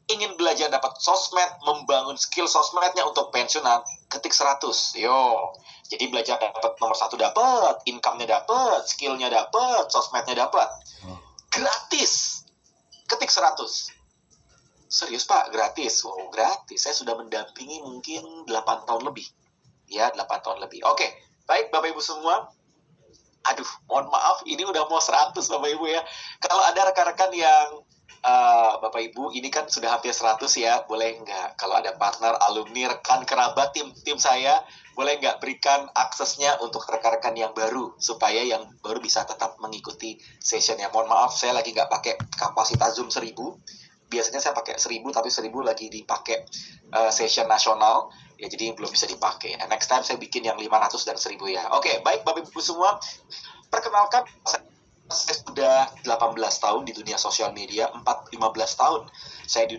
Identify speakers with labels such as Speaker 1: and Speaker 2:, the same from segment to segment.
Speaker 1: ingin belajar dapat sosmed, membangun skill sosmednya untuk pensiunan, ketik 100. Yo. Jadi belajar dapat nomor 1 dapat, income-nya dapat, skill-nya dapat, sosmednya dapat. Gratis. Ketik 100. Serius Pak, gratis. Oh, gratis. Saya sudah mendampingi mungkin 8 tahun lebih. Ya, 8 tahun lebih. Oke, baik Bapak Ibu semua. Aduh, mohon maaf, ini udah mau 100 Bapak Ibu ya. Kalau ada rekan-rekan yang Bapak Ibu, ini kan sudah hampir 100 ya, boleh nggak? Kalau ada partner, alumni, rekan, kerabat, tim saya, boleh nggak berikan aksesnya untuk rekan-rekan yang baru, supaya yang baru bisa tetap mengikuti sessionnya. Mohon maaf, saya lagi nggak pakai kapasitas Zoom 1000. Biasanya saya pakai 1000, tapi 1000 lagi dipakai session nasional, ya jadi belum bisa dipakai. Next time saya bikin yang 500 dan 1000 ya. Oke, baik Bapak Ibu semua, perkenalkan, saya sudah 18 tahun di dunia sosial media, 15 tahun saya di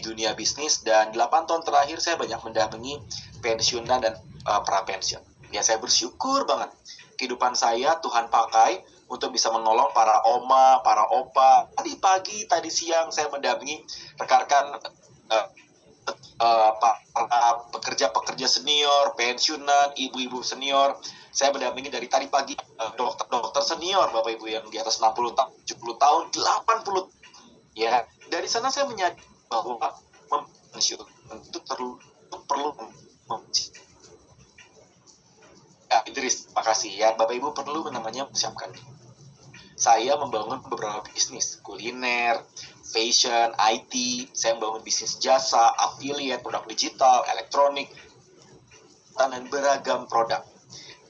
Speaker 1: dunia bisnis, dan 8 tahun terakhir saya banyak mendampingi pensiunan dan prapensiun. Ya, saya bersyukur banget kehidupan saya Tuhan pakai untuk bisa menolong para oma, para opa. Tadi pagi, tadi siang saya mendampingi rekan-rekan para pekerja-pekerja senior, pensiunan, ibu-ibu senior. Saya mendampingi dari tadi pagi dokter-dokter senior, Bapak Ibu, yang di atas 60 tahun, 70 tahun, 80. Ya, dari sana saya menyadari bahwa pensiun itu perlu ya, Idris, makasih ya. Bapak Ibu perlu namanya mempersiapkan. Saya membangun beberapa bisnis, kuliner, fashion, IT, saya membangun bisnis jasa, affiliate, produk digital, elektronik, dan beragam produk.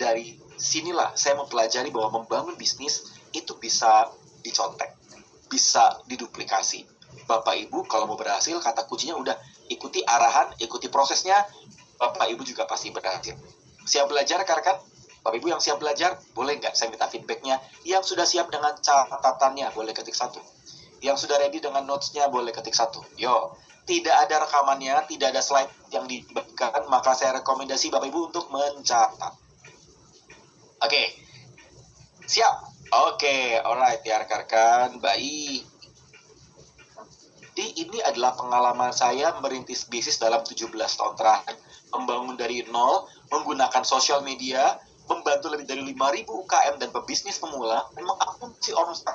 Speaker 1: Dari sinilah saya mempelajari bahwa membangun bisnis itu bisa dicontek, bisa diduplikasi. Bapak Ibu kalau mau berhasil, kata kuncinya udah ikuti arahan, ikuti prosesnya, Bapak Ibu juga pasti berhasil. Siap belajar rekan-rekan? Bapak Ibu yang siap belajar, boleh nggak saya minta feedbacknya? Yang sudah siap dengan catatannya, boleh ketik 1. Yang sudah ready dengan notes-nya, boleh ketik 1. Yo, tidak ada rekamannya, tidak ada slide yang dibagikan, maka saya rekomendasi Bapak Ibu untuk mencatat. Oke, siap? Oke, alright ya rekan-rekan, baik. Jadi ini adalah pengalaman saya merintis bisnis dalam 17 tahun terakhir. Membangun dari nol, menggunakan sosial media, membantu lebih dari 5.000 UKM dan pebisnis pemula, dan mengakumulasi omset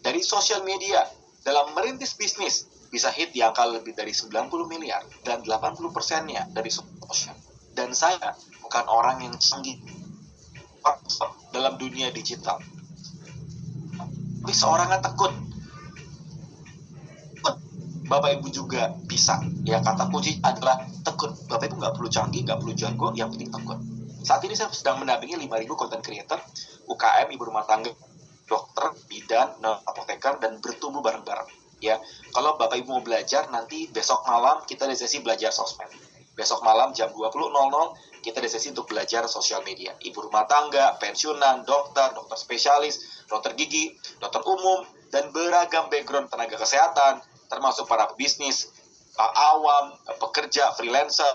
Speaker 1: dari sosial media. Dalam merintis bisnis, bisa hit di angka lebih dari 90 miliar, dan 80%-nya dari sosial. Dan saya bukan orang yang canggih dalam dunia digital, tapi seorang yang tekun. Bapak Ibu juga bisa. Ya, kata kunci adalah tekun. Bapak Ibu nggak perlu canggih, nggak perlu jago, yang penting tekun. Saat ini saya sedang mendampingi 5.000 content creator, UKM, ibu rumah tangga, dokter, bidan, apoteker, dan bertumbuh bareng-bareng. Ya, kalau Bapak Ibu mau belajar, nanti besok malam kita ada sesi belajar sosmed. Besok malam jam 20.00 kita ada sesi untuk belajar sosial media. Ibu rumah tangga, pensiunan, dokter, dokter spesialis, dokter gigi, dokter umum, dan beragam background tenaga kesehatan, termasuk para pebisnis, awam, pekerja, freelancer.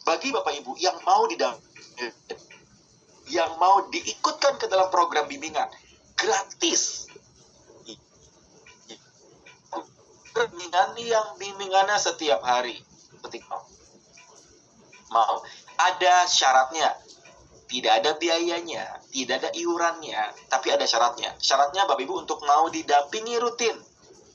Speaker 1: Bagi Bapak Ibu yang mau diikutkan ke dalam program bimbingan gratis, bimbingannya setiap hari, ketik mau. Ada syaratnya. Tidak ada biayanya, tidak ada iurannya, tapi ada syaratnya. Syaratnya Bapak Ibu untuk mau didampingi rutin,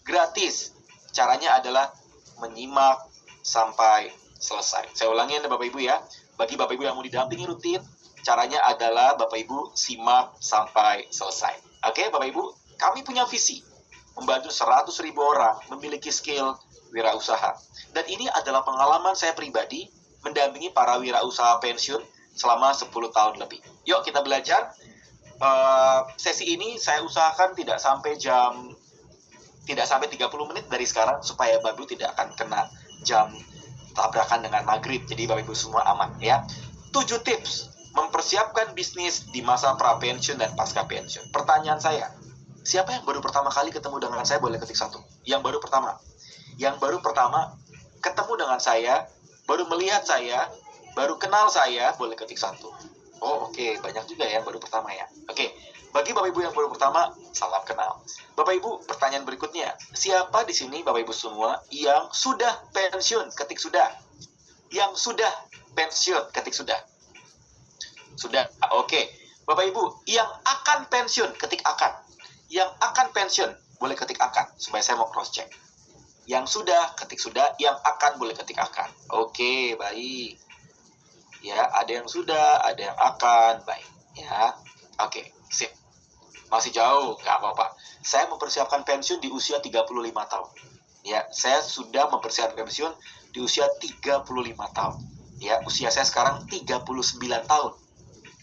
Speaker 1: gratis. Caranya adalah menyimak sampai selesai. Saya ulangi ya Bapak Ibu ya. Bagi Bapak Ibu yang mau didampingi rutin, caranya adalah Bapak Ibu simak sampai selesai. Oke Bapak Ibu, kami punya visi membantu 100.000 orang memiliki skill wirausaha. Dan ini adalah pengalaman saya pribadi mendampingi para wirausaha pensiun selama 10 tahun lebih. Yuk kita belajar. Sesi ini saya usahakan tidak sampai 30 menit dari sekarang, supaya Bapak Ibu tidak akan kena jam tabrakan dengan maghrib. Jadi Bapak Ibu semua aman ya. 7 tips mempersiapkan bisnis di masa pra-pensiun dan pasca pensiun. Pertanyaan saya, siapa yang baru pertama kali ketemu dengan saya, boleh ketik 1. Yang baru pertama ketemu dengan saya, baru melihat saya, baru kenal saya, boleh ketik 1. Oh, oke. Banyak juga ya baru pertama ya. Oke. Bagi Bapak Ibu yang baru pertama, salam kenal. Bapak Ibu, pertanyaan berikutnya, siapa di sini Bapak Ibu semua yang sudah pensiun? Ketik sudah. Yang sudah pensiun, ketik sudah. Sudah, oke. Bapak Ibu, yang akan pensiun, ketik akan. Yang akan pensiun, boleh ketik akan, supaya saya mau cross check. Yang sudah, ketik sudah. Yang akan, boleh ketik akan. Oke, baik. Ya, ada yang sudah, ada yang akan, baik. Ya, oke, sip. Masih jauh, nggak apa-apa. Saya mempersiapkan pensiun di usia 35 tahun. Ya, saya sudah mempersiapkan pensiun di usia 35 tahun. Ya, usia saya sekarang 39 tahun.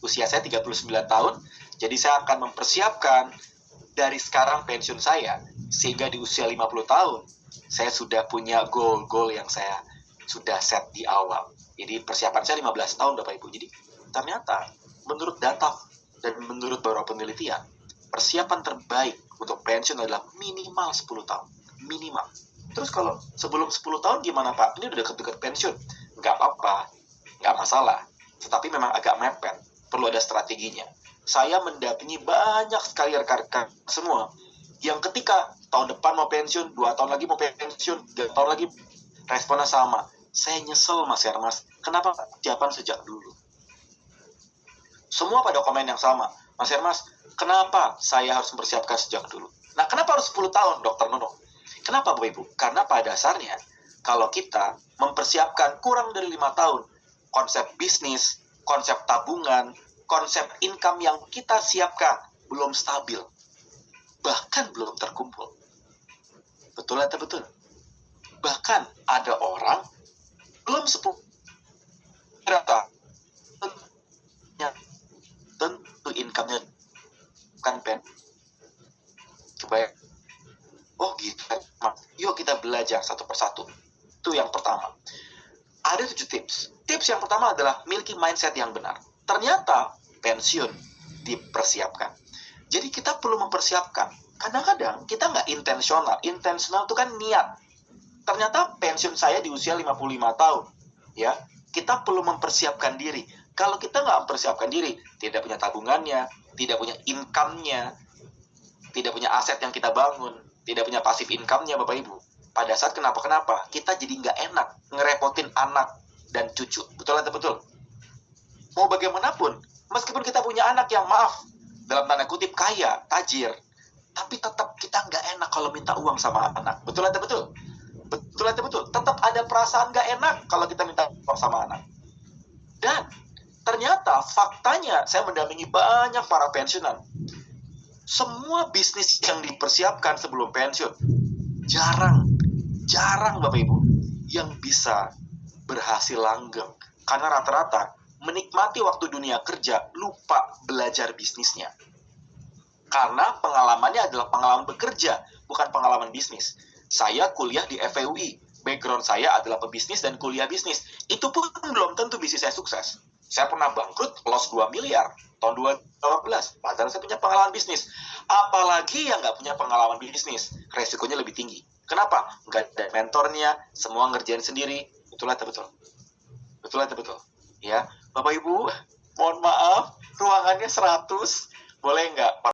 Speaker 1: Usia saya 39 tahun, jadi saya akan mempersiapkan dari sekarang pensiun saya, sehingga di usia 50 tahun, saya sudah punya goal-goal yang saya sudah set di awal. Jadi persiapan saya 15 tahun, Bapak Ibu. Jadi ternyata, menurut data dan menurut beberapa penelitian, persiapan terbaik untuk pensiun adalah minimal 10 tahun. Minimal. Terus kalau sebelum 10 tahun gimana Pak? Ini udah dekat-dekat pensiun. Nggak apa-apa. Nggak masalah. Tetapi memang agak mepet. Perlu ada strateginya. Saya mendampingi banyak sekali rekan-rekan semua yang ketika tahun depan mau pensiun, 2 tahun lagi mau pensiun, 3 tahun lagi responnya sama. Saya nyesel Mas Hermas. Kenapa persiapan sejak dulu? Semua pada komen yang sama. Mas Hermas, kenapa saya harus mempersiapkan sejak dulu? Nah, kenapa harus 10 tahun, Dr. Nono? Kenapa, Bapak Ibu? Karena pada dasarnya, kalau kita mempersiapkan kurang dari 5 tahun, konsep bisnis, konsep tabungan, konsep income yang kita siapkan belum stabil. Bahkan belum terkumpul. Betul atau betul? Bahkan ada orang belum 10 berapa? Tentu income-nya kan pen. Coba ya. Oh gitu. Yuk kita belajar satu persatu. Itu yang pertama. Ada 7 tips. Tips yang pertama adalah miliki mindset yang benar. Ternyata pensiun dipersiapkan. Jadi kita perlu mempersiapkan. Kadang-kadang kita nggak intensional. Intensional itu kan niat. Ternyata pensiun saya di usia 55 tahun. Ya, kita perlu mempersiapkan diri. Kalau kita nggak mempersiapkan diri, tidak punya tabungannya, tidak punya income-nya, tidak punya aset yang kita bangun, tidak punya passive income-nya, Bapak Ibu. Pada saat kenapa-kenapa, kita jadi nggak enak ngerepotin anak dan cucu. Betul atau betul? Mau bagaimanapun, meskipun kita punya anak yang maaf, dalam tanda kutip kaya, tajir, tapi tetap kita nggak enak kalau minta uang sama anak. Betul atau betul? Betul atau betul? Tetap ada perasaan nggak enak kalau kita minta uang sama anak. Dan ternyata faktanya saya mendampingi banyak para pensiunan. Semua bisnis yang dipersiapkan sebelum pensiun jarang Bapak Ibu yang bisa berhasil langgeng. Karena rata-rata menikmati waktu dunia kerja lupa belajar bisnisnya. Karena pengalamannya adalah pengalaman bekerja, bukan pengalaman bisnis. Saya kuliah di FEUI. Background saya adalah pebisnis dan kuliah bisnis. Itu pun belum tentu bisnis saya sukses. Saya pernah bangkrut, loss 2 miliar tahun 2018. Padahal saya punya pengalaman bisnis. Apalagi yang nggak punya pengalaman bisnis, resikonya lebih tinggi. Kenapa? Nggak ada mentornya, semua ngerjain sendiri. Betul atau betul? Betul atau betul? Ya, Bapak Ibu, mohon maaf, ruangannya 100. Boleh nggak